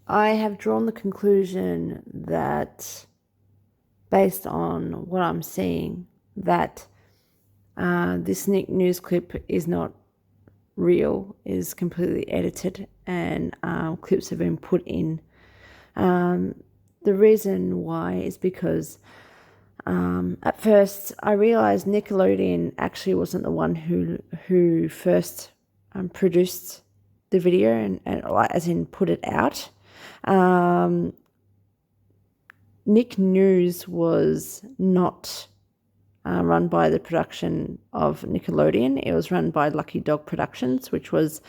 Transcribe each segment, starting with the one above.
I have drawn the conclusion that, based on what I'm seeing, that this news clip is not real, is completely edited, and clips have been put in. The reason why is because at first I realized Nickelodeon actually wasn't the one who first produced the video and as in put it out. Nick News was not run by the production of Nickelodeon. It was run by Lucky Dog Productions, which was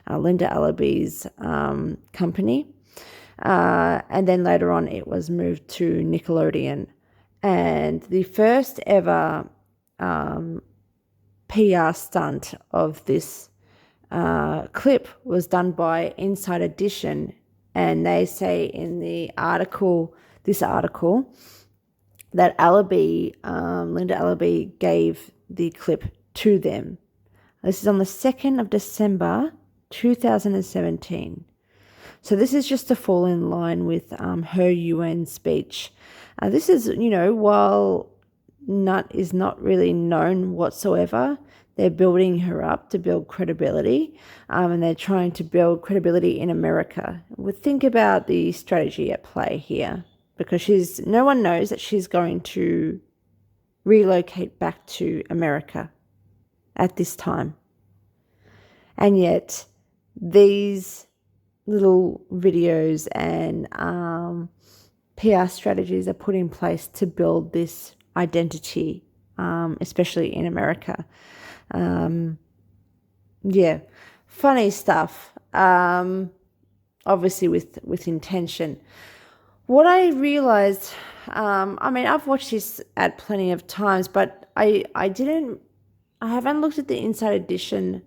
Linda Allaby's company. And then later on it was moved to Nickelodeon. And the first ever PR stunt of this clip was done by Inside Edition. And they say in this article, that Linda Allaby gave the clip to them. This is on the 2nd of December, 2017. So this is just to fall in line with her UN speech. This is, while Nut is not really known whatsoever, they're building her up to build credibility, and they're trying to build credibility in America. Think about the strategy at play here, because no one knows that she's going to relocate back to America at this time. And yet these little videos and PR strategies are put in place to build this identity, especially in America. Funny stuff, obviously with intention. What I realized, I've watched this ad plenty of times, but I haven't looked at the Inside Edition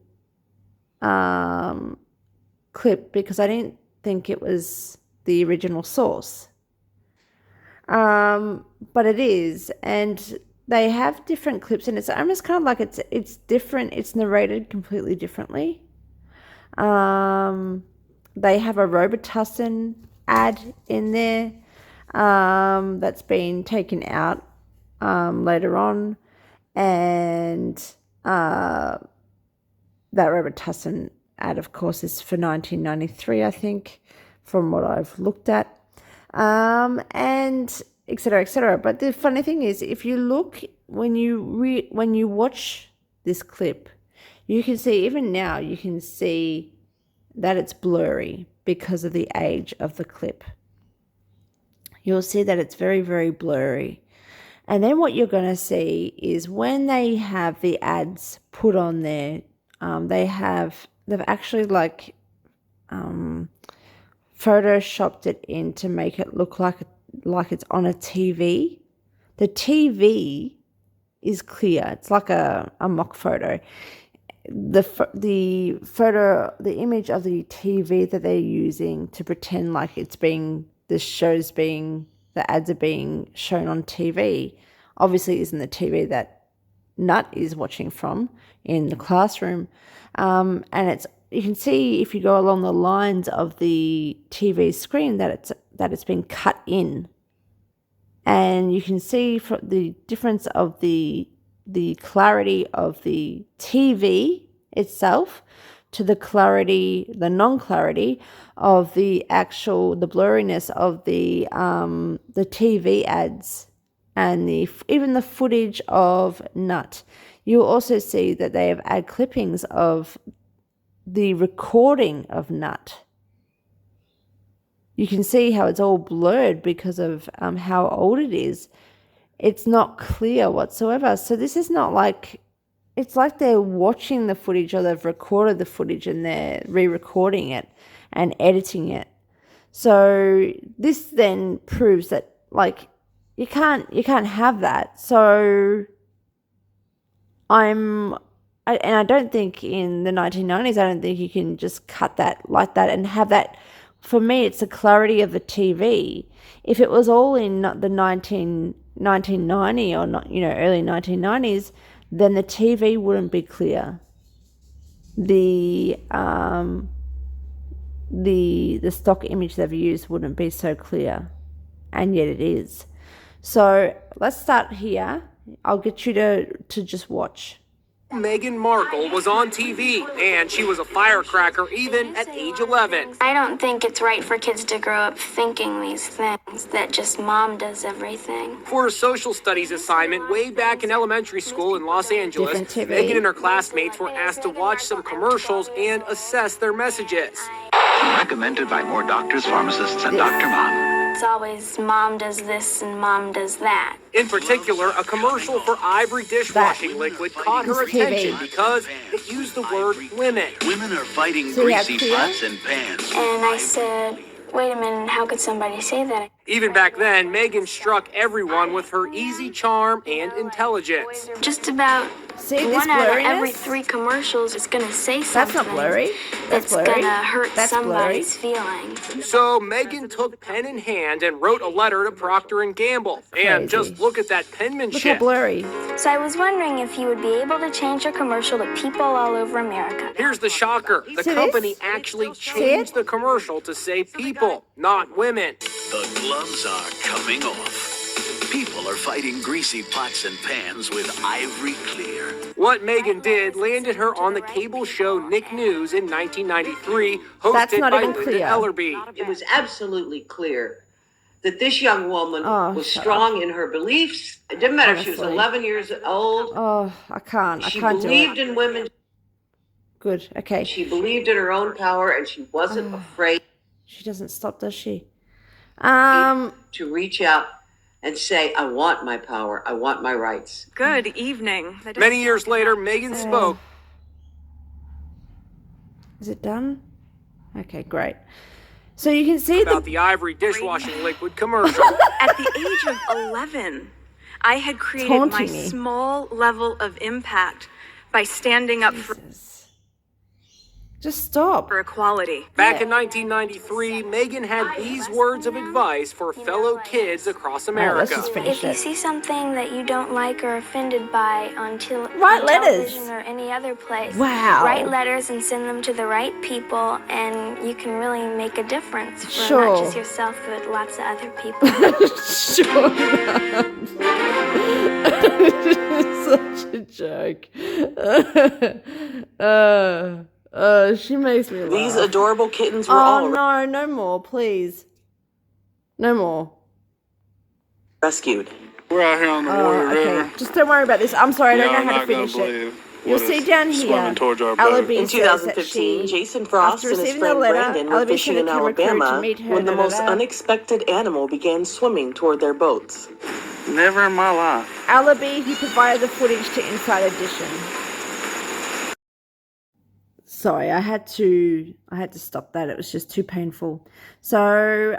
clip because I didn't think it was the original source. But it is, and they have different clips, and it's almost kind of like it's different. It's narrated completely differently. They have a Robitussin ad in there that's been taken out later on, and that Robitussin ad, of course, is for 1993, I think, from what I've looked at, and etc., etc. But the funny thing is, if you look, when you watch this clip, you can see, even now, you can see that it's blurry because of the age of the clip. You'll see that it's very, very blurry. And then what you're going to see is when they have the ads put on there, they've actually photoshopped it in to make it look like it's on a TV. The TV is clear. It's like a mock photo. The image of the TV that they're using to pretend like the ads are being shown on TV, obviously isn't the TV that Nut is watching from in the classroom. And you can see, if you go along the lines of the TV screen, that it's been cut in. And you can see the difference of the clarity of the TV itself to the non-clarity of the blurriness of the TV ads and even the footage of Nut. You'll also see that they have ad clippings of the recording of Nut. You can see how it's all blurred because of how old it is. It's not clear whatsoever. So this is not like, it's like they're watching the footage, or they've recorded the footage and they're re-recording it and editing it. So this then proves that you can't have that. So I don't think in the 1990s, I don't think you can just cut that like that and have that. For me, it's the clarity of the TV. If it was all in the 1990 or not, early 1990s, then the TV wouldn't be clear. The the stock image they've used wouldn't be so clear, and yet it is. So let's start here. I'll get you to just watch. Meghan Markle was on TV, and she was a firecracker even at age 11. I don't think it's right for kids to grow up thinking these things, that just mom does everything. For a social studies assignment way back in elementary school in Los Angeles, Meghan and her classmates were asked to watch some commercials and assess their messages. Recommended by more doctors, pharmacists, and Dr. Mom. It's always mom does this and mom does that. In particular, a commercial for Ivory dishwashing liquid caught her attention because it used the word women. Women are fighting greasy pots and pans. And I said, wait a minute, how could somebody say that? Even back then, Meghan struck everyone with her easy charm and intelligence. Just about See, one out of blurriness? every 3 commercials is going to say something. That's not blurry. That's blurry. It's going to hurt That's somebody's feelings. So Meghan took pen in hand and wrote a letter to Procter & Gamble. And just look at that penmanship. Look how blurry. So I was wondering if you would be able to change your commercial to people all over America. Here's the shocker. The See company this? actually changed the commercial to say people, not women. The gloves are coming off. People are fighting greasy pots and pans with Ivory Clear. What Meghan did landed her on the cable show Nick News in 1993, That's hosted not by even Linda clear. Ellerbee. It was absolutely clear that this young woman was strong in her beliefs. It didn't matter if she was Honestly. 11 years old. Oh, I can't She do it. believed in women. Good, okay. She believed in her own power, and she wasn't afraid She doesn't stop, does she? to reach out and say, I want my power. I want my rights. Good evening. Many years later, Meghan spoke. Is it done? Okay, great. So you can see About the Ivory dishwashing liquid commercial. At the age of 11, I had created my Taunting me. small level of impact by standing up for Just stop. equality. Back in 1993, Meghan had these words of advice for fellow kids across All right, let's America. just finish If you it. see something that you don't like or offended by on Write letters. television or any other place, Wow. write letters and send them to the right people, and you can really make a difference for Sure. not just yourself, but lots of other people. Sure. Such a joke. She makes me laugh. These adorable kittens were Oh all no, no more, please. No more. rescued. We're out here on the Warrior River. Okay, just don't worry about this. I'm sorry, I don't Y'all know how to not gonna finish it. believe You'll what see is down here, swimming towards our boat. Alabee In says that 2015, she, Jason Frost after and his receiving the friend letter, Brandon were Alabee fishing sent in a camera crew to Alabama meet her, when the most da-da-da. unexpected animal began swimming toward their boats. Never in my life. Alabee, he provided the footage to Inside Edition. Sorry, I had to stop that. It was just too painful. So,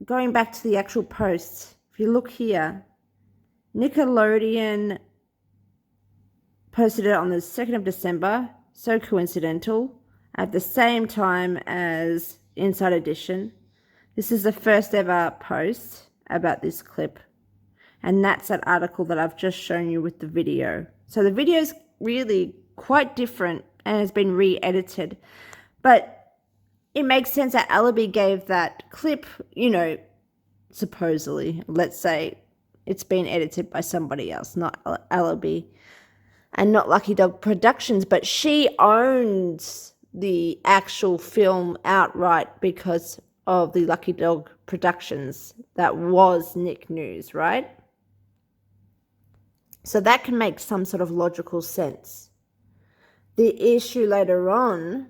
going back to the actual posts, if you look here, Nickelodeon posted it on the 2nd of December, so coincidental, at the same time as Inside Edition. This is the first ever post about this clip. And that's that article that I've just shown you with the video. So the video is really quite different and has been re-edited. But it makes sense that Alabee gave that clip, you know, supposedly, let's say it's been edited by somebody else, not Alabee, and not Lucky Dog Productions, but she owns the actual film outright because of the Lucky Dog Productions that was Nick News, right? So that can make some sort of logical sense. The issue later on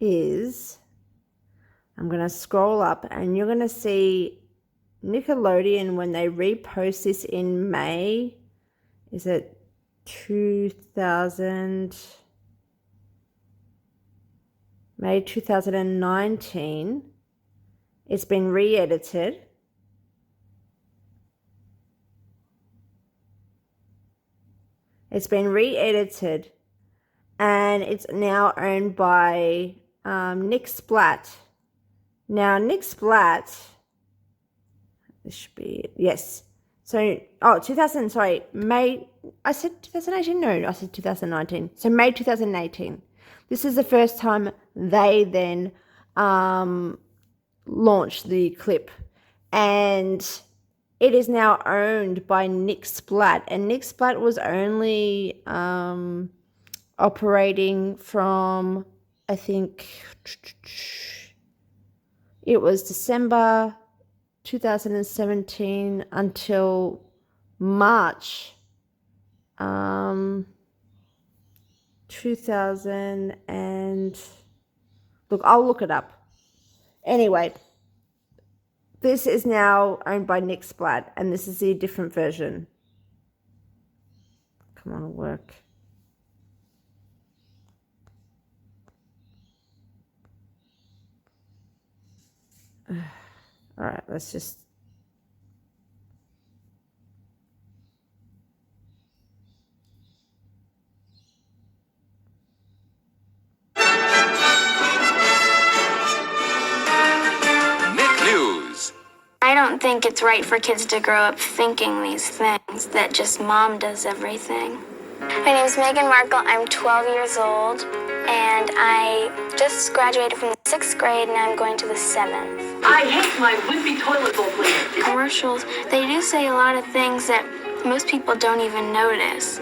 is, I'm going to scroll up and you're going to see Nickelodeon when they repost this in May, is it 2000, May 2019, it's been re-edited. It's been re-edited and it's now owned by Nick Splat. Now, Nick Splat, this should be it, yes. So, May, I said 2018? No, I said 2019. So, May 2018. This is the first time they then launched the clip. And it is now owned by Nick Splatt. And Nick Splatt was only operating from, I think, it was December 2017 until March 2000 and look, I'll look it up. Anyway, this is now owned by Nick Splatt, and this is the different version. Come on, work. All right, let's just. I don't think it's right for kids to grow up thinking these things, that just mom does everything. My name is Meghan Markle. I'm 12 years old, and I just graduated from the 6th grade, and I'm going to the 7th. I hate my wimpy toilet bowl cleaner. Commercials, they do say a lot of things that most people don't even notice,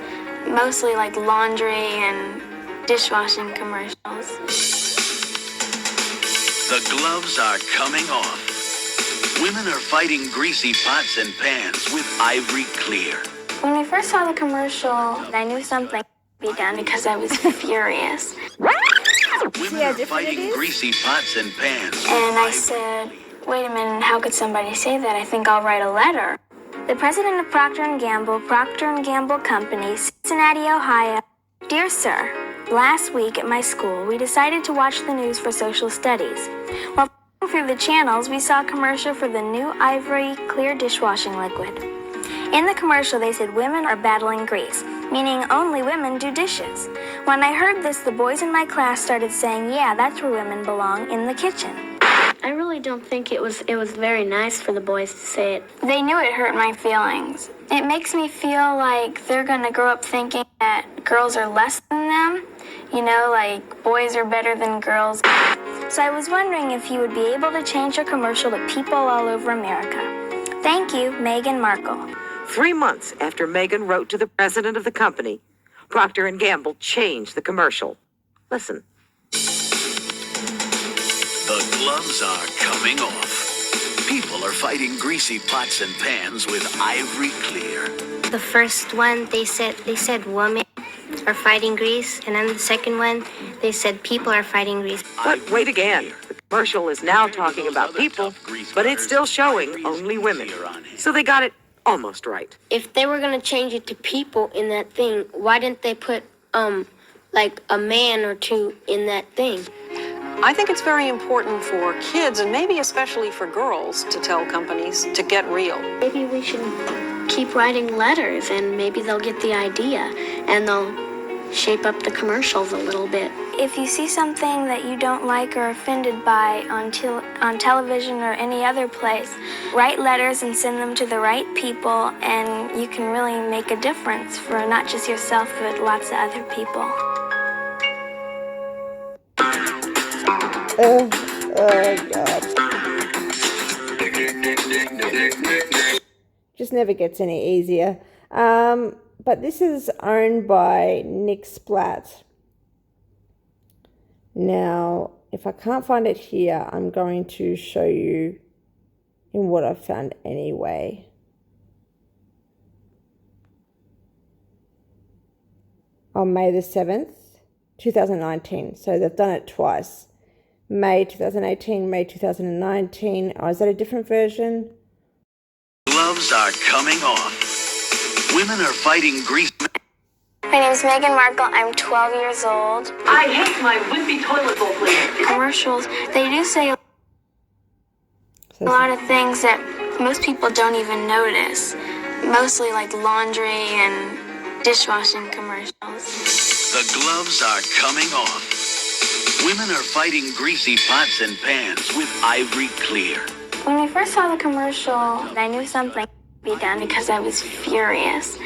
mostly like laundry and dishwashing commercials. The gloves are coming off. Women are fighting greasy pots and pans with Ivory Clear. When we first saw the commercial, I knew something would be done because I was furious. Women are fighting greasy pots and pans. And I said, wait a minute, how could somebody say that? I think I'll write a letter. The president of Procter & Gamble, Procter & Gamble Company, Cincinnati, Ohio. Dear sir, last week at my school, we decided to watch the news for social studies. While through the channels, we saw a commercial for the new Ivory Clear dishwashing liquid. In the commercial, they said women are battling grease, meaning only women do dishes. When I heard this, the boys in my class started saying, yeah, that's where women belong, in the kitchen. I really don't think it was very nice for the boys to say it. They knew it hurt my feelings. It makes me feel like they're going to grow up thinking that girls are less than them. You know, like boys are better than girls. So I was wondering if you would be able to change your commercial to people all over America. Thank you, Meghan Markle. 3 months after Meghan wrote to the president of the company, Procter & Gamble changed the commercial. Listen. The gloves are coming off. People are fighting greasy pots and pans with Ivory Clear. The first one, they said women are fighting grease, and then the second one, they said people are fighting grease. But wait again. The commercial is now talking about people, but it's still showing only women. So they got it almost right. If they were going to change it to people in that thing, why didn't they put, like a man or two in that thing? I think it's very important for kids, and maybe especially for girls, to tell companies to get real. Maybe we should keep writing letters, and maybe they'll get the idea, and they'll shape up the commercials a little bit. If you see something that you don't like or are offended by on television or any other place, write letters and send them to the right people, and you can really make a difference for not just yourself, but lots of other people. Oh God. Just never gets any easier. But this is owned by Nick Splatt. Now, if I can't find it here, I'm going to show you in what I found anyway. On May the 7th, 2019. So they've done it twice. May 2018, May 2019. Oh, is that a different version? Gloves are coming off. Women are fighting grease. My name is Meghan Markle. I'm 12 years old. I hate my wimpy toilet bowl cleaner. Commercials, they do say a lot of things that most people don't even notice. Mostly like laundry and dishwashing commercials. The gloves are coming off. Women are fighting greasy pots and pans with Ivory Clear. When we first saw the commercial, I knew something would be done because I was furious.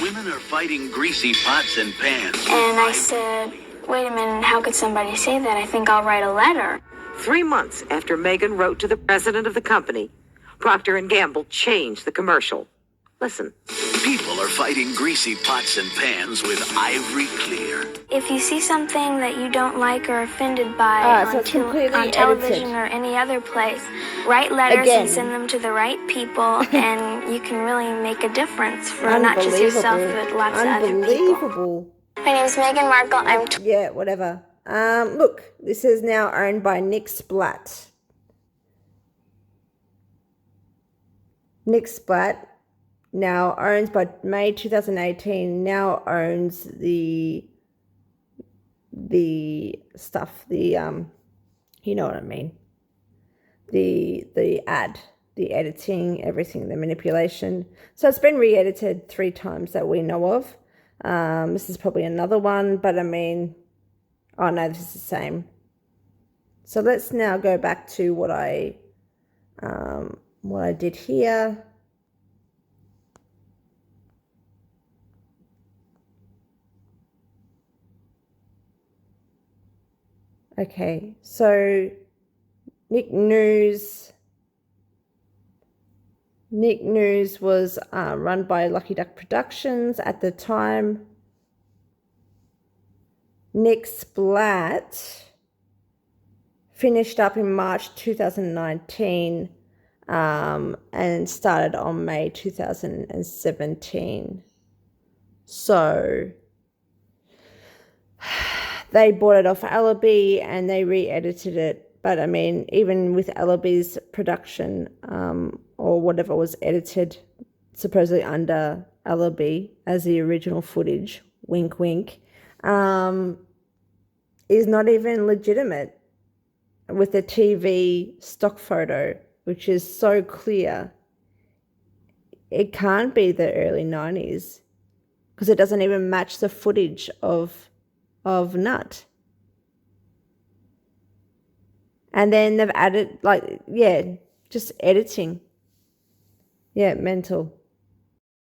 Women are fighting greasy pots and pans. And I said, Wait a minute, how could somebody say that? I think I'll write a letter. 3 months after Meghan wrote to the president of the company, Procter & Gamble changed the commercial. Listen. People are fighting greasy pots and pans with Ivory Clear. If you see something that you don't like or offended by so it's completely on television edited. or any other place, write letters Again. and send them to the right people, and you can really make a difference for not just yourself, but lots of other people. Unbelievable. My name is Meghan Markle. I'm Yeah, whatever. Look, this is now owned by Nick Splat. Nick Splat now owns, by May 2018, now owns the stuff, you know what I mean, the ad, the editing, everything, the manipulation. So it's been re-edited 3 times that we know of. This is probably another one, but I mean, oh no, this is the same. So let's now go back to what I did here. Okay, so Nick News was run by Lucky Duck Productions at the time. Nick Splat finished up in March 2019 and started on May 2017. So they bought it off Allaby and they re-edited it. But I mean, even with Allaby's production or whatever was edited supposedly under Allaby as the original footage, wink wink, is not even legitimate with the TV stock photo, which is so clear. It can't be the early 90s because it doesn't even match the footage of Nut. And then they've added, like, yeah, just editing. Yeah, mental.